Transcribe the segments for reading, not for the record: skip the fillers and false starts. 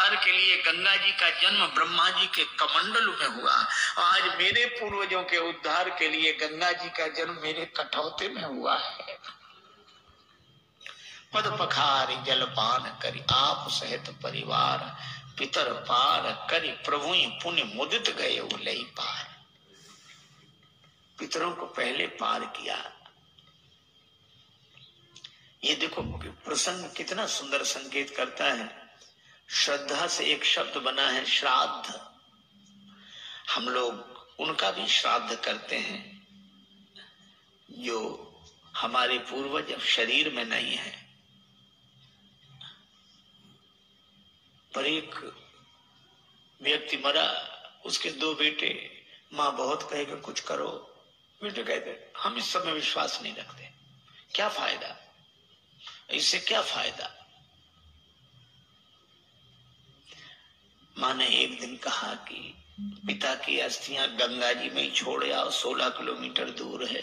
उद्धार के लिए गंगा जी का जन्म ब्रह्मा जी के कमंडल में हुआ। आज मेरे पूर्वजों के उद्धार के लिए गंगा जी का जन्म मेरे कठौते में हुआ है। पद पखारी जलपान करी आप सहित परिवार, पितर पार करी प्रभु पुण्य मुदित गए उलई पार। पितरों को पहले पार किया। ये देखो प्रसंग कितना सुंदर संकेत करता है। श्रद्धा से एक शब्द बना है श्राद्ध। हम लोग उनका भी श्राद्ध करते हैं जो हमारे पूर्वज अब शरीर में नहीं है। पर एक व्यक्ति मरा, उसके दो बेटे, माँ बहुत कहेगा कुछ करो, बेटे कहते हम इस सब में विश्वास नहीं रखते, क्या फायदा, इससे क्या फायदा। माँ ने एक दिन कहा कि पिता की अस्थियां गंगा जी में ही छोड़ आओ, 16 किलोमीटर दूर है,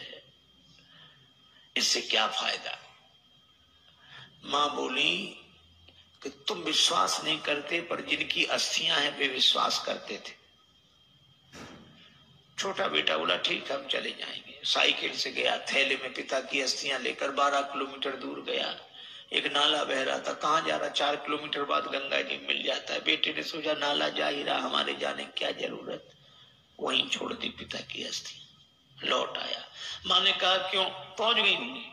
इससे क्या फायदा। माँ बोली कि तुम विश्वास नहीं करते, पर जिनकी अस्थियां हैं वे विश्वास करते थे। छोटा बेटा बोला ठीक हम चले जाएंगे। साइकिल से गया, थैले में पिता की अस्थियां लेकर 12 किलोमीटर दूर गया। एक नाला बह रहा था, कहाँ जा रहा, 4 किलोमीटर बाद गंगा जी मिल जाता है। बेटे ने सोचा नाला जा ही रहा, हमारे जाने की क्या जरूरत, वहीं छोड़ दी पिता की अस्थि। लौट आया, माँ ने कहा क्यों, पहुंच गई नहीं।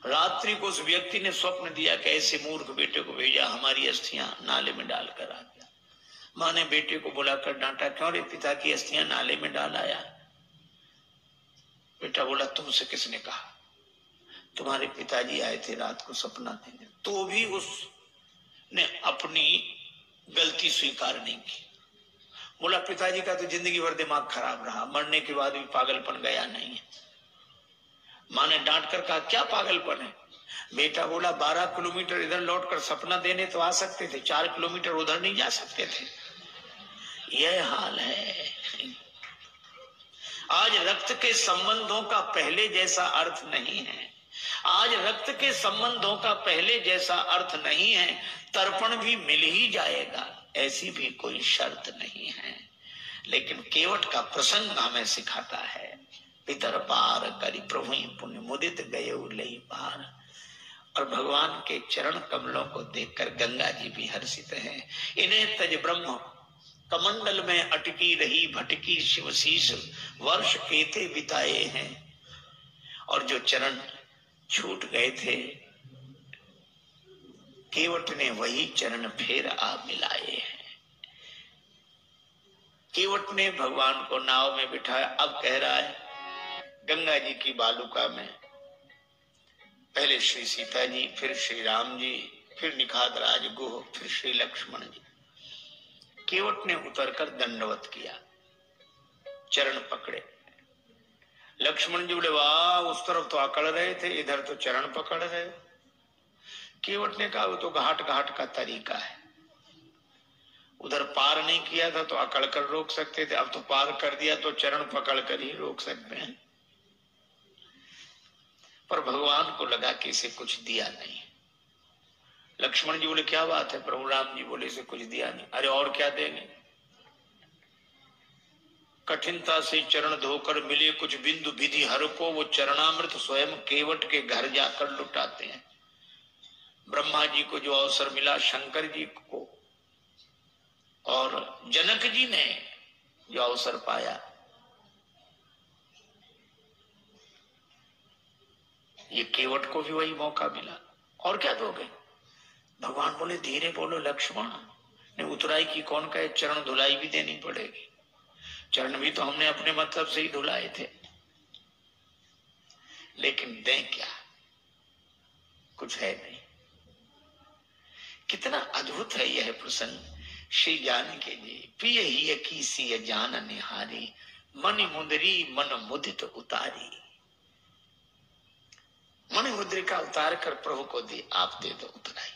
रात्रि को उस व्यक्ति ने स्वप्न दिया कि ऐसे मूर्ख बेटे को भेजा, हमारी अस्थियां नाले में डालकर आ गया। माँ ने बेटे को बुलाकर डांटा, क्यों रे पिता की अस्थियां नाले में डाल आया। बेटा बोला तुमसे किसने कहा, तुम्हारे पिताजी आए थे रात को सपना देने। तो भी उसने अपनी गलती स्वीकार नहीं की। बोला पिताजी का तो जिंदगी भर दिमाग खराब रहा, मरने के बाद भी पागलपन गया नहीं है। माँ ने डांट कर कहा क्या पागलपन है। बेटा बोला 12 किलोमीटर इधर लौटकर सपना देने तो आ सकते थे, 4 किलोमीटर उधर नहीं जा सकते थे। यह हाल है। आज रक्त के संबंधों का पहले जैसा अर्थ नहीं है। आज रक्त के संबंधों का पहले जैसा अर्थ नहीं है। तर्पण भी मिल ही जाएगा, ऐसी भी कोई शर्त नहीं है। लेकिन केवट का प्रसंग हमें सिखाता है, पितर पार करी प्रभु पुण्य मुदित गए उलई पार। और भगवान के चरण कमलों को देखकर गंगा जी भी हर्षित हैं। इन्हें तज ब्रह्म कमंडल में अटकी रही भटकी शिवशीष, वर्ष केते बिताए हैं। और जो चरण छूट गए थे, केवट ने वही चरण फिर आ मिलाए हैं। केवट ने भगवान को नाव में बिठाया। अब कह रहा है गंगा जी की बालुका में पहले श्री सीता जी, फिर श्री राम जी, फिर निखाद राज गुह, फिर श्री लक्ष्मण जी। केवट ने उतरकर दंडवत किया, चरण पकड़े। लक्ष्मण जी बोले वाह, उस तरफ तो अकड़ रहे थे, इधर तो चरण पकड़ रहे। केवट ने कहा वो तो घाट घाट का तरीका है, उधर पार नहीं किया था तो अकड़ कर रोक सकते थे, अब तो पार कर दिया तो चरण पकड़ कर ही रोक सकते हैं। पर भगवान को लगा कि इसे कुछ दिया नहीं। लक्ष्मण जी बोले क्या बात है। प्रभु राम जी बोले इसे कुछ दिया नहीं। अरे और क्या देंगे। कठिनता से चरण धोकर मिले कुछ बिंदु विधि हर को, वो चरणामृत स्वयं केवट के घर जाकर लुटाते हैं। ब्रह्मा जी को जो अवसर मिला, शंकर जी को और जनक जी ने जो अवसर पाया, ये केवट को भी वही मौका मिला। और क्या दोगे। भगवान बोले धीरे बोलो लक्ष्मण, ने उतराई की कौन कहे, चरण धुलाई भी देनी पड़ेगी। चरण भी तो हमने अपने मतलब से ही धुलाए थे। लेकिन दें क्या, कुछ है नहीं। कितना अद्भुत है यह प्रसंग। श्री जानकी जी पिय ही की सी जान निहारी, मन मुंदरी मन मुदित उतारी। मन मुद्रिका उतार कर प्रभु को दी, आप दे दो उतराई।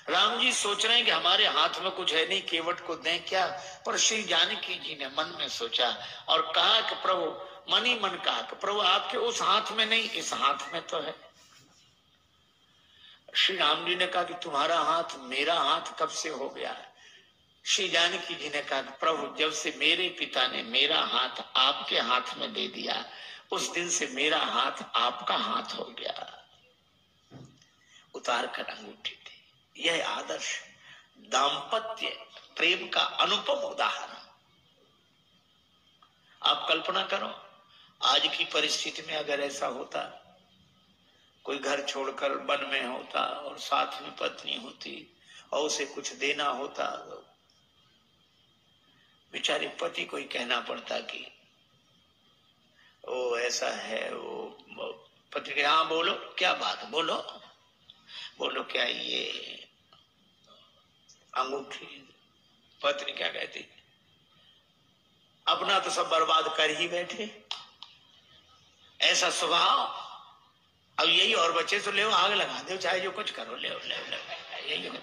राम जी सोच रहे हैं कि हमारे हाथ में कुछ है नहीं, केवट को दें क्या। पर श्री जानकी जी ने मन में सोचा और कहा कि प्रभु, मन ही मन कहा कि प्रभु आपके उस हाथ में नहीं, इस हाथ में तो है। श्री राम जी ने कहा कि तुम्हारा हाथ मेरा हाथ कब से हो गया है? श्री जानकी जी ने कहा कि प्रभु जब से मेरे पिता ने मेरा हाथ आपके हाथ में दे दिया उस दिन से मेरा हाथ आपका हाथ हो गया। उतार कर अंगूठी थी। यह आदर्श दाम्पत्य प्रेम का अनुपम उदाहरण। आप कल्पना करो आज की परिस्थिति में अगर ऐसा होता, कोई घर छोड़कर वन में होता और साथ में पत्नी होती और उसे कुछ देना होता, तो बेचारे पति को ही कहना पड़ता कि ओ ऐसा है, वो पति के हाँ बोलो क्या बात, बोलो बोलो क्या ये अंगूठी। पत्नी क्या कहती, अपना तो सब बर्बाद कर ही बैठे, ऐसा स्वभाव, अब यही और बच्चे तो ले आग लगा दो, चाहे जो कुछ करो, ले यही हो।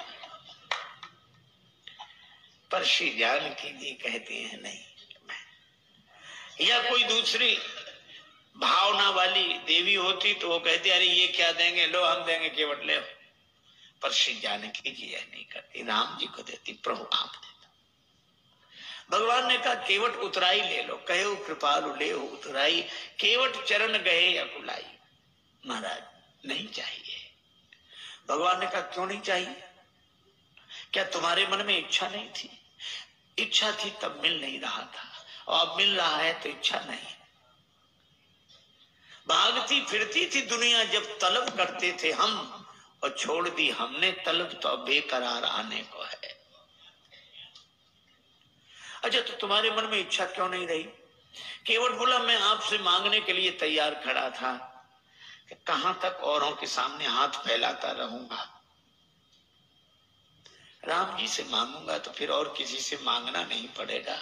पर श्री जानकी जी कहती हैं नहीं। या कोई दूसरी भावना वाली देवी होती तो वो कहती अरे ये क्या देंगे, लो हम देंगे केवट ले। पर श्री जानकी जी यह नहीं करती, राम जी को देती, प्रभु आप देता। भगवान ने कहा केवट उतराई ले लो, कहे कृपालु ले उतराई, केवट चरण गए या कुलाई। महाराज नहीं चाहिए। भगवान ने कहा क्यों नहीं चाहिए? क्या तुम्हारे मन में इच्छा नहीं थी? इच्छा थी तब मिल नहीं रहा था, और अब मिल रहा है तो इच्छा नहीं। भागती फिरती थी दुनिया जब तलब करते थे हम, और छोड़ दी हमने तलब तो अब बेकरार आने को है। अच्छा तो तुम्हारे मन में इच्छा क्यों नहीं रही? केवट बोला मैं आपसे मांगने के लिए तैयार खड़ा था कि कहां तक औरों के सामने हाथ फैलाता रहूंगा। राम जी से मांगूंगा तो फिर और किसी से मांगना नहीं पड़ेगा।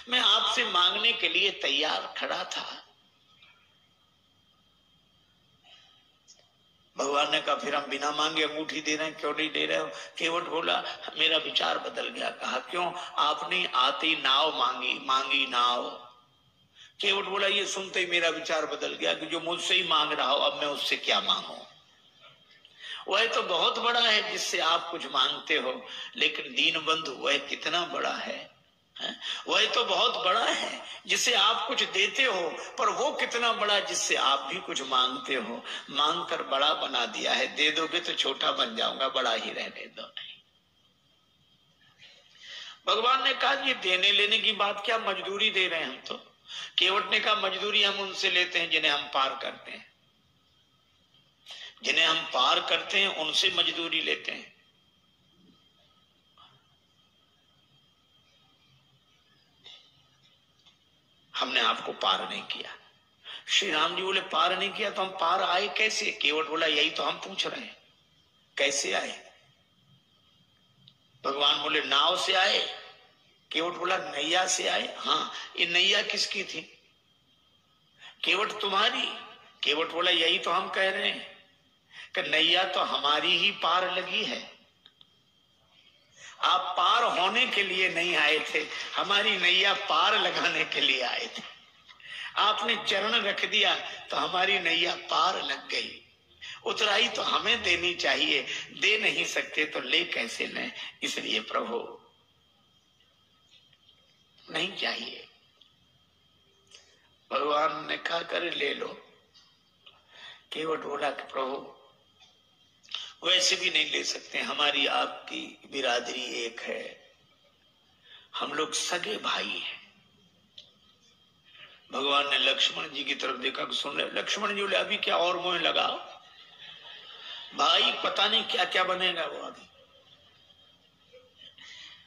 मैं आपसे मांगने के लिए तैयार खड़ा था। भगवान ने कहा फिर हम बिना मांगे अंगूठी दे रहे हैं, क्यों नहीं दे रहे हो? केवट बोला मेरा विचार बदल गया। कहा क्यों? आपने आती नाव मांगी नाव। केवट बोला ये सुनते ही मेरा विचार बदल गया कि जो मुझसे ही मांग रहा हो अब मैं उससे क्या मांगू। वह तो बहुत बड़ा है जिससे आप कुछ मांगते हो, लेकिन दीन बंधु वह कितना बड़ा है। वह तो बहुत बड़ा है जिससे आप कुछ देते हो, पर वो कितना बड़ा जिससे आप भी कुछ मांगते हो। मांग कर बड़ा बना दिया है, दे दोगे तो छोटा बन जाऊंगा, बड़ा ही रहने दो। नहीं, भगवान ने कहा ये देने लेने की बात क्या, मजदूरी दे रहे हैं हम तो। केवट ने कहा मजदूरी हम उनसे लेते हैं जिन्हें हम पार करते हैं, जिन्हें हम पार करते हैं उनसे मजदूरी लेते हैं। हमने आपको पार नहीं किया। श्री राम जी बोले पार नहीं किया तो हम पार आए कैसे? केवट बोला यही तो हम पूछ रहे हैं, कैसे आए? भगवान बोले नाव से आए। केवट बोला नैया से आए। हाँ, ये नैया किसकी थी? केवट तुम्हारी। केवट बोला यही तो हम कह रहे हैं कि नैया तो हमारी ही पार लगी है। आप पार होने के लिए नहीं आए थे, हमारी नैया पार लगाने के लिए आए थे। आपने चरण रख दिया तो हमारी नैया पार लग गई। उतराई तो हमें देनी चाहिए, दे नहीं सकते तो ले कैसे लें? इसलिए प्रभु नहीं चाहिए। भगवान ने कहा कर ले लो। केवट बोला कि प्रभु वैसे भी नहीं ले सकते, हमारी आपकी बिरादरी एक है, हम लोग सगे भाई हैं। भगवान ने लक्ष्मण जी की तरफ देखा कि सुन ले। लक्ष्मण जी बोले अभी क्या और मोह लगाओ भाई, पता नहीं क्या क्या बनेगा वो अभी।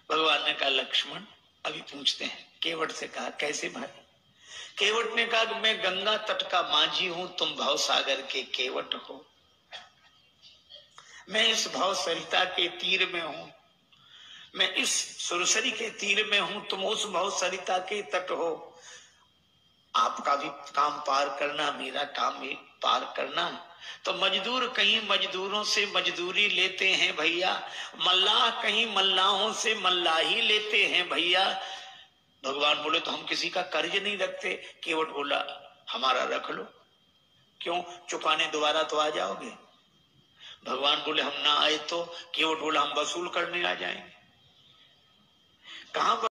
भगवान ने कहा लक्ष्मण अभी पूछते हैं। केवट से कहा कैसे भाई? केवट ने कहा कि मैं गंगा तट का माझी हूं, तुम भव सागर के केवट हो। मैं इस भव सरिता के तीर में हूं, मैं इस सुरसरी के तीर में हूं, तुम उस भव सरिता के तट हो। आपका भी काम पार करना, मेरा काम भी पार करना। तो मजदूर कहीं मजदूरों से मजदूरी लेते हैं भैया, मल्लाह कहीं मल्लाहों से मल्लाही लेते हैं भैया। भगवान बोले तो हम किसी का कर्ज नहीं रखते। केवट बोला हमारा रख लो। क्यों? चुकाने दोबारा तो आ जाओगे। भगवान बोले हम ना आए तो, केवट बोला हम वसूल करने आ जाएंगे। कहां